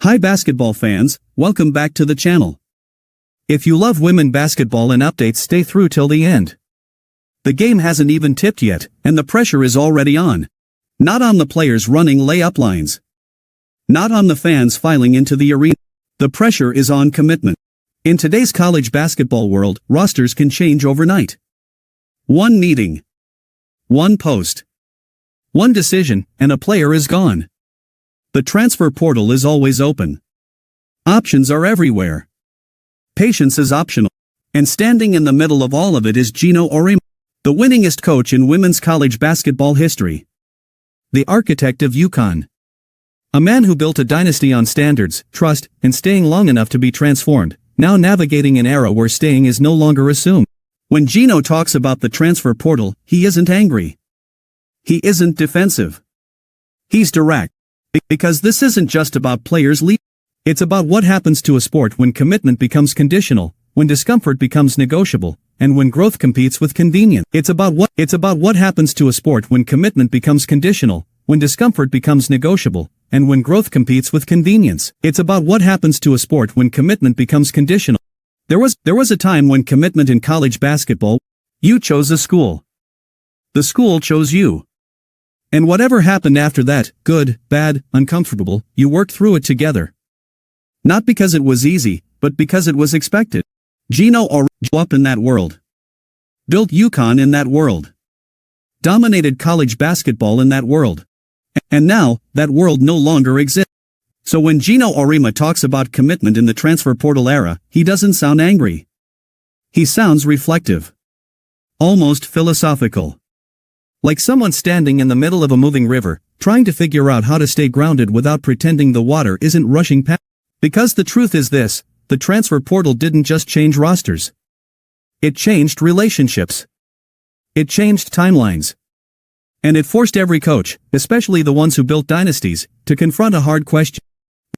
Hi basketball fans, welcome back to the channel. If you love women basketball and updates, stay through till the end. The game hasn't even tipped yet, and the pressure is already on. Not on the players running layup lines. Not on the fans filing into the arena. The pressure is on commitment. In today's college basketball world, rosters can change overnight. One meeting. One post. One decision, and a player is gone. The transfer portal is always open. Options are everywhere. Patience is optional. And standing in the middle of all of it is Geno Auriemma, the winningest coach in women's college basketball history. The architect of UConn. A man who built a dynasty on standards, trust, and staying long enough to be transformed, now navigating an era where staying is no longer assumed. When Geno talks about the transfer portal, he isn't angry. He isn't defensive. He's direct. Because this isn't just about players leaving. It's about what happens to a sport when commitment becomes conditional, when discomfort becomes negotiable, and when growth competes with convenience. It's about what happens to a sport when commitment becomes conditional, when discomfort becomes negotiable, and when growth competes with convenience. It's about what happens to a sport when commitment becomes conditional. There was a time when commitment in college basketball, you chose a school. The school chose you. And whatever happened after that, good, bad, uncomfortable, you worked through it together. Not because it was easy, but because it was expected. Geno Auriemma grew up in that world. Built UConn in that world. Dominated college basketball in that world. And now, that world no longer exists. So when Geno Auriemma talks about commitment in the transfer portal era, he doesn't sound angry. He sounds reflective. Almost philosophical. Like someone standing in the middle of a moving river, trying to figure out how to stay grounded without pretending the water isn't rushing past. Because the truth is this, the transfer portal didn't just change rosters. It changed relationships. It changed timelines. And it forced every coach, especially the ones who built dynasties, to confront a hard question.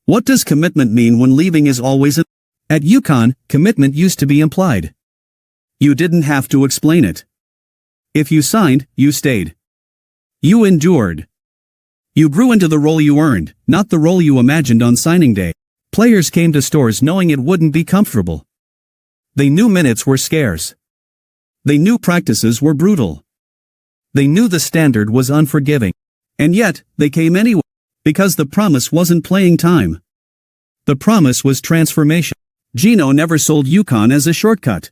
What does commitment mean when leaving is always At UConn, commitment used to be implied. You didn't have to explain it. If you signed, you stayed. You endured. You grew into the role you earned, not the role you imagined on signing day. Players came to stores knowing it wouldn't be comfortable. They knew minutes were scarce. They knew practices were brutal. They knew the standard was unforgiving. And yet, they came anyway. Because the promise wasn't playing time. The promise was transformation. Geno never sold UConn as a shortcut.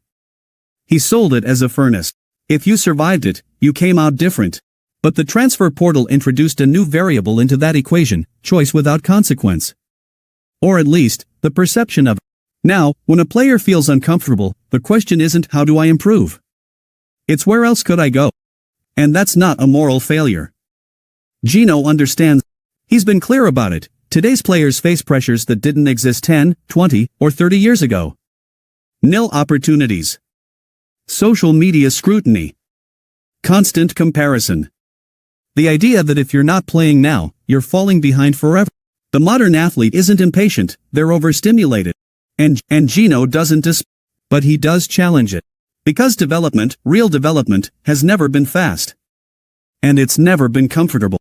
He sold it as a furnace. If you survived it, you came out different. But the transfer portal introduced a new variable into that equation, choice without consequence. Or at least, the perception of it. Now, when a player feels uncomfortable, the question isn't how do I improve? It's where else could I go? And that's not a moral failure. Geno understands. He's been clear about it. Today's players face pressures that didn't exist 10, 20, or 30 years ago. Nil opportunities. Social media scrutiny. Constant comparison. The idea that if you're not playing now, you're falling behind forever. The modern athlete isn't impatient, they're overstimulated. And Geno doesn't but he does challenge it. Because development, real development, has never been fast. And it's never been comfortable.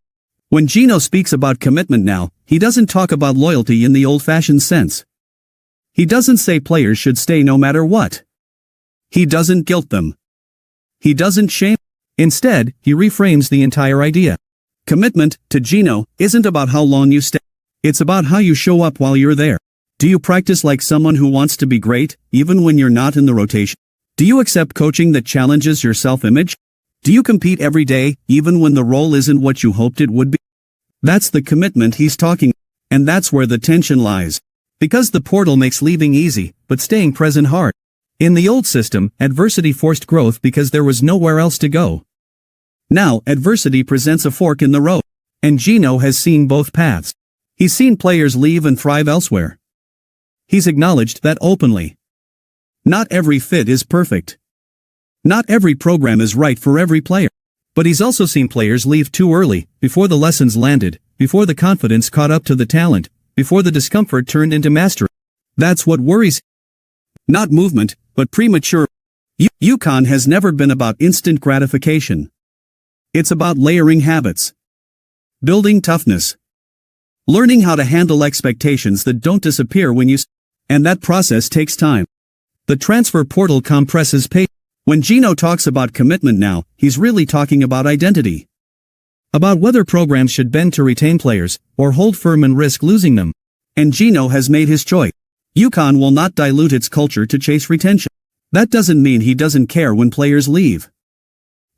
When Geno speaks about commitment now, he doesn't talk about loyalty in the old-fashioned sense. He doesn't say players should stay no matter what. He doesn't guilt them. He doesn't shame. Instead, he reframes the entire idea. Commitment, to Geno, isn't about how long you stay. It's about how you show up while you're there. Do you practice like someone who wants to be great, even when you're not in the rotation? Do you accept coaching that challenges your self-image? Do you compete every day, even when the role isn't what you hoped it would be? That's the commitment he's talking about. And that's where the tension lies. Because the portal makes leaving easy, but staying present hard. In the old system, adversity forced growth because there was nowhere else to go. Now, adversity presents a fork in the road. And Geno has seen both paths. He's seen players leave and thrive elsewhere. He's acknowledged that openly. Not every fit is perfect. Not every program is right for every player. But he's also seen players leave too early, before the lessons landed, before the confidence caught up to the talent, before the discomfort turned into mastery. That's what worries. Not movement, but premature. UConn has never been about instant gratification. It's about layering habits. Building toughness. Learning how to handle expectations that don't disappear when you and that process takes time. The transfer portal compresses pace. When Geno talks about commitment now, he's really talking about identity. About whether programs should bend to retain players, or hold firm and risk losing them. And Geno has made his choice. UConn will not dilute its culture to chase retention. That doesn't mean he doesn't care when players leave.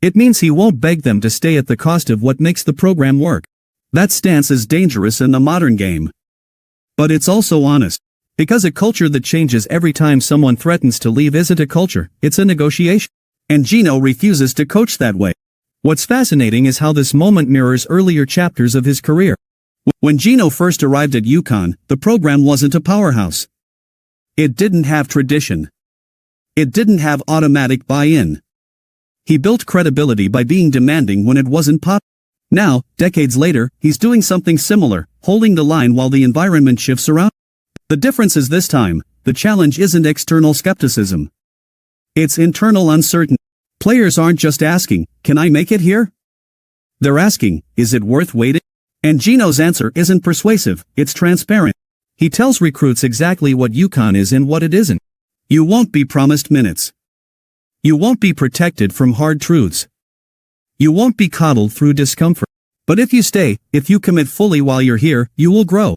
It means he won't beg them to stay at the cost of what makes the program work. That stance is dangerous in the modern game. But it's also honest. Because a culture that changes every time someone threatens to leave isn't a culture, it's a negotiation. And Geno refuses to coach that way. What's fascinating is how this moment mirrors earlier chapters of his career. When Geno first arrived at UConn, the program wasn't a powerhouse. It didn't have tradition. It didn't have automatic buy-in. He built credibility by being demanding when it wasn't popular. Now, decades later, he's doing something similar, holding the line while the environment shifts around. The difference is this time, the challenge isn't external skepticism. It's internal uncertainty. Players aren't just asking, can I make it here? They're asking, is it worth waiting? And Geno's answer isn't persuasive, it's transparent. He tells recruits exactly what UConn is and what it isn't. You won't be promised minutes. You won't be protected from hard truths. You won't be coddled through discomfort. But if you stay, if you commit fully while you're here, you will grow.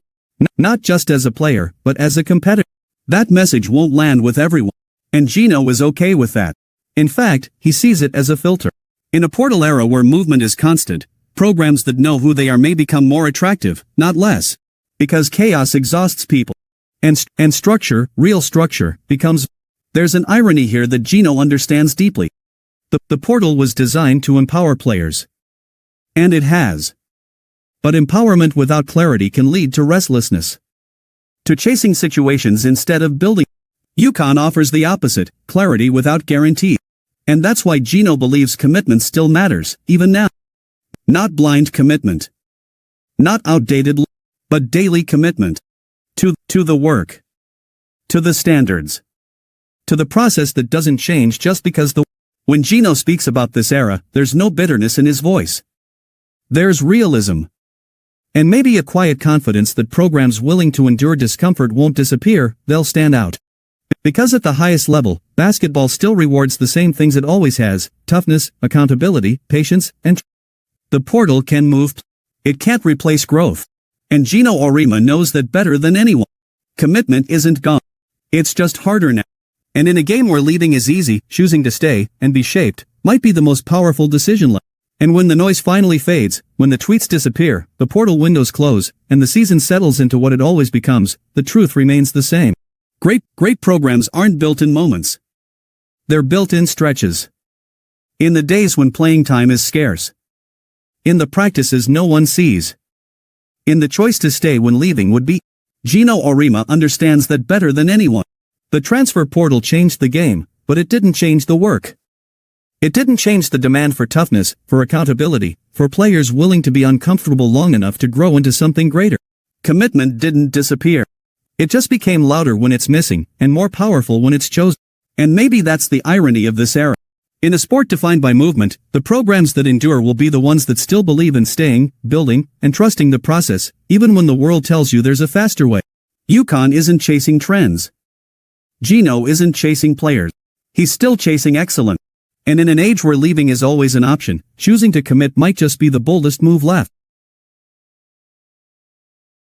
Not just as a player, but as a competitor. That message won't land with everyone. And Geno is okay with that. In fact, he sees it as a filter. In a portal era where movement is constant, programs that know who they are may become more attractive, not less. Because chaos exhausts people. And structure, real structure, becomes. There's an irony here that Geno understands deeply. The portal was designed to empower players. And it has. But empowerment without clarity can lead to restlessness. To chasing situations instead of building. UConn offers the opposite, clarity without guarantee. And that's why Geno believes commitment still matters, even now. Not blind commitment. Not outdated, but daily commitment. To the work. To the standards. To the process that doesn't change just because When Geno speaks about this era, there's no bitterness in his voice. There's realism. And maybe a quiet confidence that programs willing to endure discomfort won't disappear, they'll stand out. Because at the highest level, basketball still rewards the same things it always has: toughness, accountability, patience, and the portal can move. It can't replace growth. And Geno Auriemma knows that better than anyone. Commitment isn't gone. It's just harder now. And in a game where leaving is easy, choosing to stay and be shaped might be the most powerful decision left. And when the noise finally fades, when the tweets disappear, the portal windows close, and the season settles into what it always becomes, the truth remains the same. Great programs aren't built in moments. They're built in stretches. In the days when playing time is scarce. In the practices no one sees. In the choice to stay when leaving would be. Geno Auriemma understands that better than anyone. The transfer portal changed the game, but it didn't change the work. It didn't change the demand for toughness, for accountability, for players willing to be uncomfortable long enough to grow into something greater. Commitment didn't disappear. It just became louder when it's missing, and more powerful when it's chosen. And maybe that's the irony of this era. In a sport defined by movement, the programs that endure will be the ones that still believe in staying, building, and trusting the process, even when the world tells you there's a faster way. UConn isn't chasing trends. Geno isn't chasing players. He's still chasing excellence. And in an age where leaving is always an option, choosing to commit might just be the boldest move left.